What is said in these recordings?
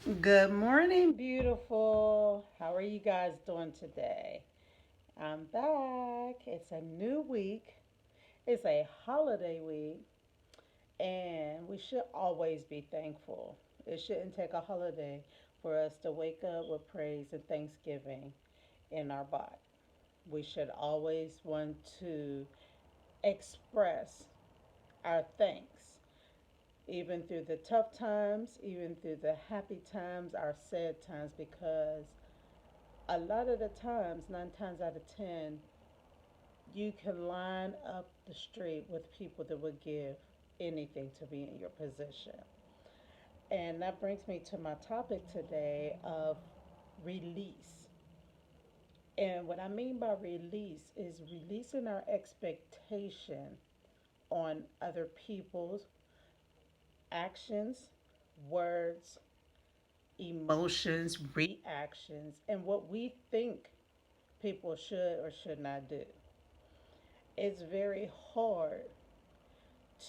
Good morning, beautiful. How are you guys doing today? I'm back. It's a new week, it's a holiday week, and we should always be thankful. It shouldn't take a holiday for us to wake up with praise and thanksgiving in our body. We should always want to express our thanks, even through the tough times, even through the happy times, our sad times, because a lot of the times, 9 times out of 10, you can line up the street with people that would give anything to be in your position. And that brings me to my topic today of release. And what I mean by release is releasing our expectation on other people's actions, words, emotions, reactions, and what we think people should or should not do. It's very hard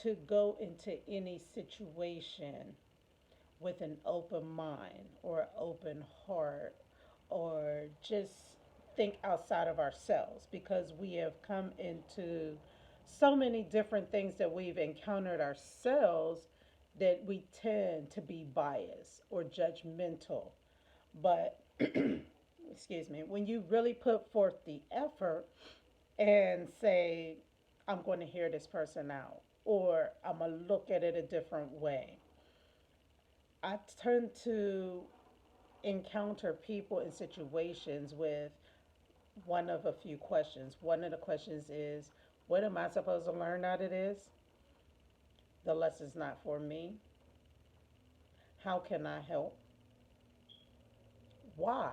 to go into any situation with an open mind or an open heart or just think outside of ourselves because we have come into so many different things that we've encountered ourselves that we tend to be biased or judgmental. But, excuse me, when you really put forth the effort and say, I'm going to hear this person out, or I'm going to look at it a different way. I tend to encounter people in situations with one of a few questions. One of the questions is, what am I supposed to learn out of this? The lesson's not for me. How can I help? Why?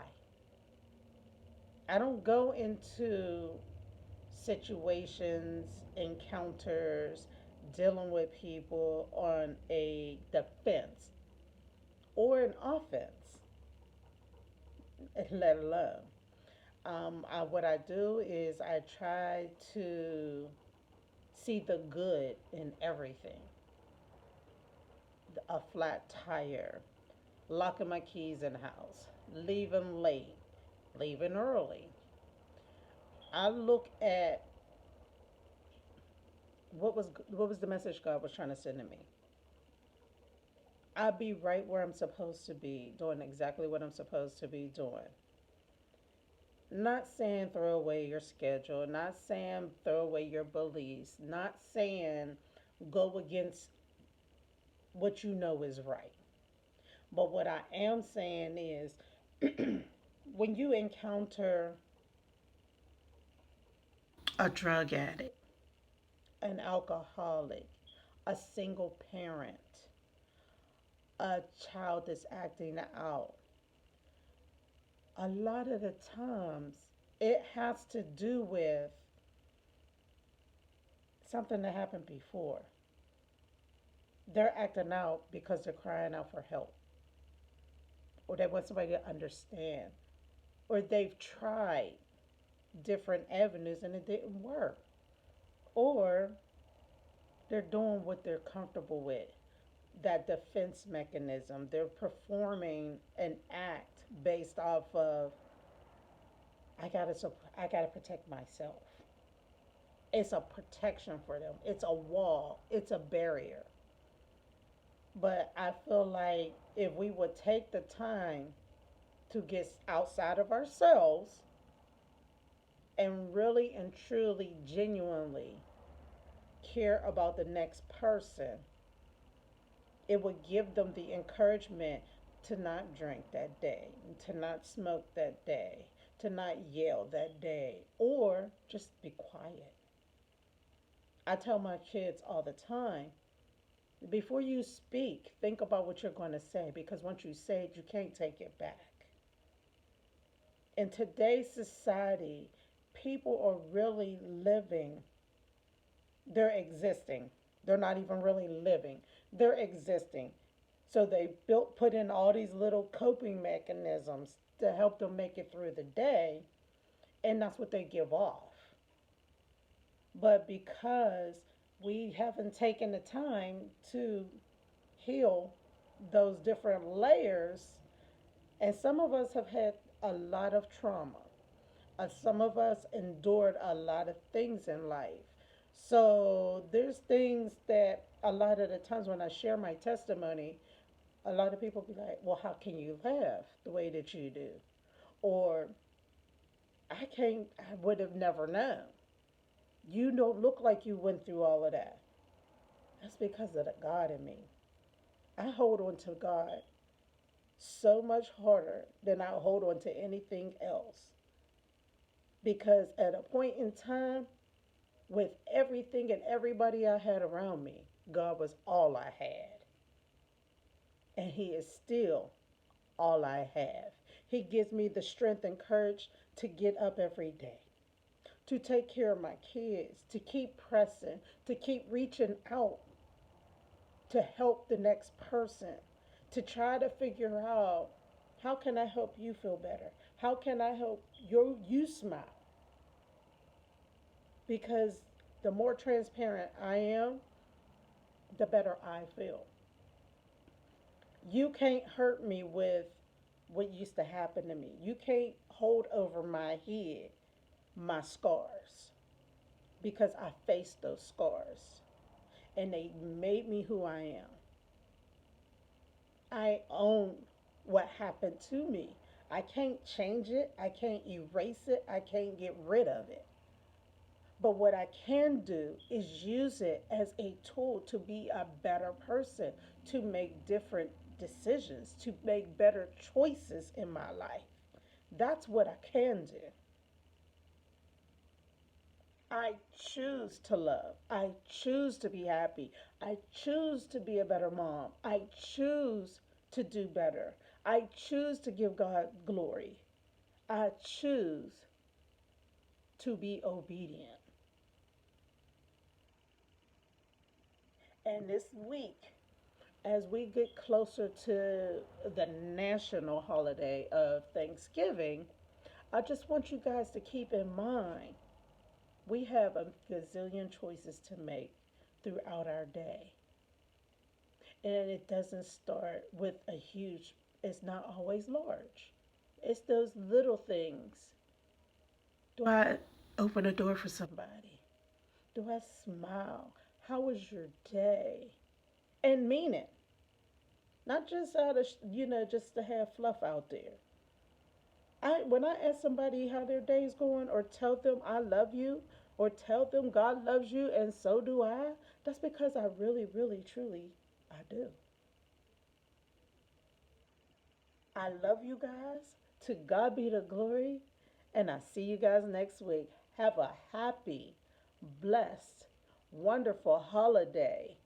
I don't go into situations, encounters, dealing with people on a defense or an offense, let alone. What I do is I try to see the good in everything. A flat tire, locking my keys in the house, leaving late, leaving early. I look at what was the message God was trying to send to me. I'll be right where I'm supposed to be, doing exactly what I'm supposed to be doing. Not saying throw away your schedule, not saying throw away your beliefs, not saying go against what you know is right. But what I am saying is when you encounter a drug addict, an alcoholic, a single parent, a child that's acting out, a lot of the times it has to do with something that happened before. They're acting out because they're crying out for help, or they want somebody to understand, or they've tried different avenues and it didn't work, or they're doing what they're comfortable with. That defense mechanism, they're performing an act based off of I gotta protect myself. It's a protection for them. It's a wall. It's a barrier. But I feel like if we would take the time to get outside of ourselves and really and truly, genuinely care about the next person, it would give them the encouragement to not drink that day, to not smoke that day, to not yell that day, or just be quiet. I tell my kids all the time, before you speak, think about what you're going to say because once you say it, you can't take it back. In today's society, people are really living, they're existing. They're not even really living, they're existing. So they put in all these little coping mechanisms to help them make it through the day, and that's what they give off. But because we haven't taken the time to heal those different layers, And some of us have had a lot of trauma. Some of us endured a lot of things in life. So there's things that a lot of the times when I share my testimony, a lot of people be like, well, how can you laugh the way that you do? Or I would have never known. You don't look like you went through all of that. That's because of the God in me. I hold on to God so much harder than I hold on to anything else. Because at a point in time, with everything and everybody I had around me, God was all I had. And He is still all I have. He gives me the strength and courage to get up every day, to take care of my kids, to keep pressing, to keep reaching out to help the next person, to try to figure out how can I help you feel better? How can I help you smile? Because the more transparent I am, the better I feel. You can't hurt me with what used to happen to me. You can't hold over my head my scars because I faced those scars and they made me who I am. I own what happened to me. I can't change it. I can't erase it. I can't get rid of it. But what I can do is use it as a tool to be a better person, to make different decisions, to make better choices in my life. That's what I can do. I choose to love. I choose to be happy. I choose to be a better mom. I choose to do better. I choose to give God glory. I choose to be obedient. And this week, as we get closer to the national holiday of Thanksgiving, I just want you guys to keep in mind we have a gazillion choices to make throughout our day. And it doesn't start with a huge, it's not always large. It's those little things. Do I open a door for somebody? Do I smile? How was your day? And mean it. Not just out of, just to have fluff out there. When I ask somebody how their day's going or tell them I love you or tell them God loves you and so do I, that's because I really, really, truly, I do. I love you guys. To God be the glory. And I see you guys next week. Have a happy, blessed, wonderful holiday.